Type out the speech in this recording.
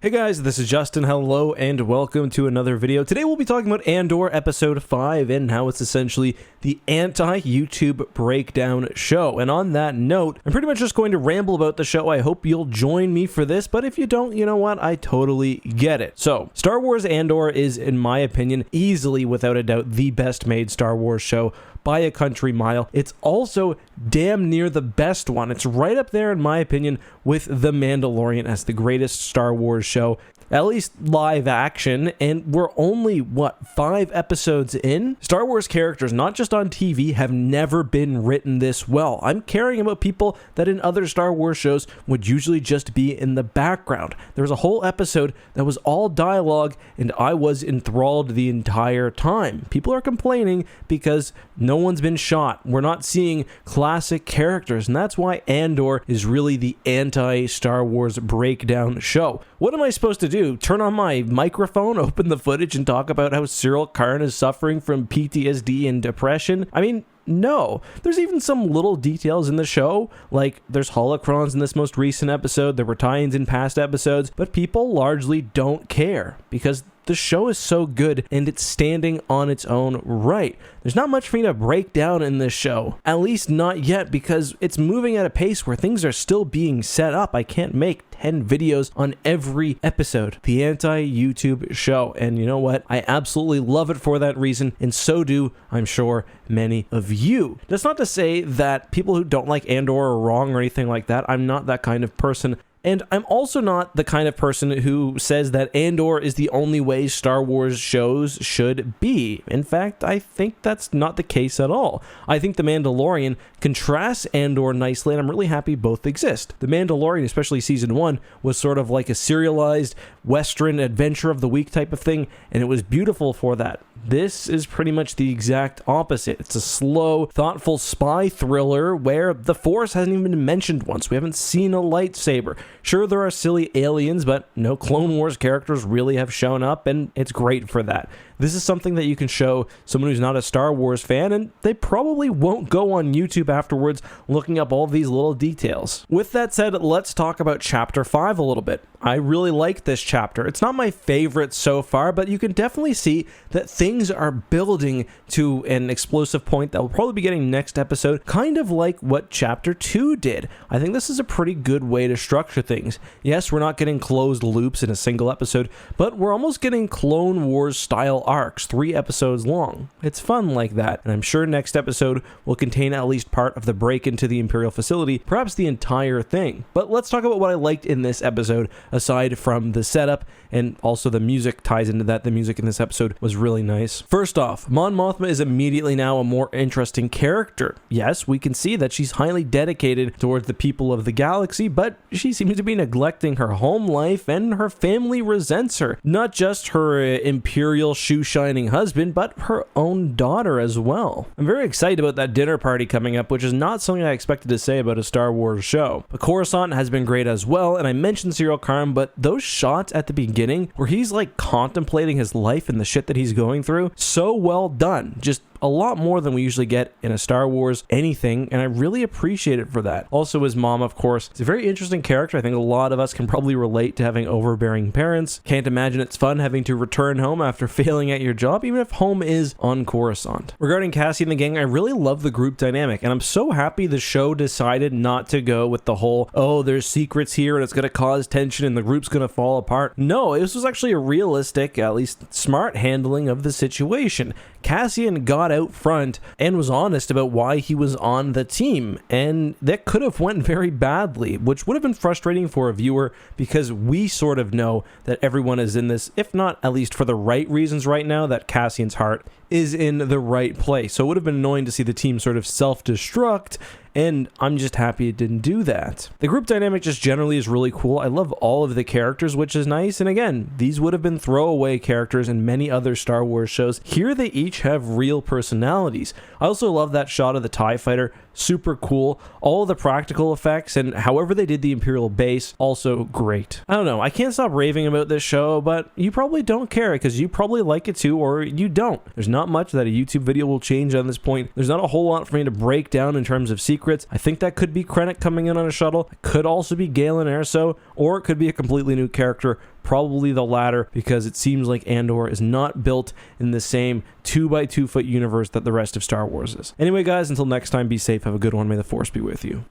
Hey guys, this is Justin. Hello and welcome to another video. Today we'll be talking about Andor episode 5 and how it's essentially the anti-YouTube breakdown show. And on that note, I'm pretty much just going to ramble about the show. I hope you'll join me for this, but if you don't, you know what? I totally get it. So, Star Wars Andor is, in my opinion, easily, without a doubt, the best made Star Wars show by a country mile. It's also damn near the best one. It's right up there, in my opinion, with The Mandalorian as the greatest Star Wars show, at least live action, and we're only, 5 episodes in? Star Wars characters, not just on TV, have never been written this well. I'm caring about people that in other Star Wars shows would usually just be in the background. There was a whole episode that was all dialogue, and I was enthralled the entire time. People are complaining because no one's been shot. We're not seeing classic characters, and that's why Andor is really the anti-Star Wars breakdown show. What am I supposed to do? Turn on my microphone, open the footage, and talk about how Cyril Karn is suffering from PTSD and depression? I mean, no. There's even some little details in the show, like there's holocrons in this most recent episode, there were tie-ins in past episodes, but people largely don't care because the show is so good and it's standing on its own right. There's not much for me to break down in this show, at least not yet, because it's moving at a pace where things are still being set up. I can't make 10 videos on every episode. The anti-YouTube show, and you know what? I absolutely love it for that reason, and so do, I'm sure, many of you. That's not to say that people who don't like Andor are wrong or anything like that. I'm not that kind of person. And I'm also not the kind of person who says that Andor is the only way Star Wars shows should be. In fact, I think that's not the case at all. I think The Mandalorian contrasts Andor nicely, and I'm really happy both exist. The Mandalorian, especially season 1, was sort of like a serialized Western adventure of the week type of thing, and it was beautiful for that. This is pretty much the exact opposite. It's a slow, thoughtful spy thriller where the Force hasn't even been mentioned once. We haven't seen a lightsaber. Sure, there are silly aliens, but no Clone Wars characters really have shown up, and it's great for that. This is something that you can show someone who's not a Star Wars fan, and they probably won't go on YouTube afterwards looking up all these little details. With that said, let's talk about Chapter 5 a little bit. I really like this chapter. It's not my favorite so far, but you can definitely see that things are building to an explosive point that we'll probably be getting next episode, kind of like what Chapter 2 did. I think this is a pretty good way to structure things. Yes, we're not getting closed loops in a single episode, but we're almost getting Clone Wars style arcs, 3 episodes long. It's fun like that, and I'm sure next episode will contain at least part of the break into the Imperial facility, perhaps the entire thing. But let's talk about what I liked in this episode, aside from the setup, and also the music ties into that. The music in this episode was really nice. First off, Mon Mothma is immediately now a more interesting character. Yes, we can see that she's highly dedicated towards the people of the galaxy, but she seems to be neglecting her home life, and her family resents her. Not just her Imperial shoe-shining husband, but her own daughter as well. I'm very excited about that dinner party coming up, which is not something I expected to say about a Star Wars show. But Coruscant has been great as well, and I mentioned Cyril Karn, but those shots at the beginning where he's like contemplating his life and the shit that he's going through, so well done. Just a lot more than we usually get in a Star Wars anything, and I really appreciate it for that. Also, his mom, of course, is a very interesting character. I think a lot of us can probably relate to having overbearing parents. Can't imagine it's fun having to return home after failing at your job, even if home is on Coruscant. Regarding Cassian and the gang, I really love the group dynamic, and I'm so happy the show decided not to go with the whole, oh, there's secrets here and it's going to cause tension and the group's going to fall apart. No, this was actually a realistic, at least smart handling of the situation. Cassian got out front and was honest about why he was on the team, and that could have went very badly, which would have been frustrating for a viewer because we sort of know that everyone is in this, if not at least for the right reasons right now, that Cassian's heart is in the right place. So it would have been annoying to see the team sort of self-destruct, and I'm just happy it didn't do that. The group dynamic just generally is really cool. I love all of the characters, which is nice, and again, these would have been throwaway characters in many other Star Wars shows. Here they each have real personalities. I also love that shot of the TIE fighter, super cool. All of the practical effects and however they did the Imperial base, also great. I don't know, I can't stop raving about this show, but you probably don't care because you probably like it too, or you don't. There's not much that a YouTube video will change on this point. There's not a whole lot for me to break down in terms of secrets. I think that could be Krennic coming in on a shuttle. It could also be Galen Erso, or it could be a completely new character. Probably the latter, because it seems like Andor is not built in the same 2x2 foot universe that the rest of Star Wars is. Anyway, guys, until next time, be safe, have a good one, may the Force be with you.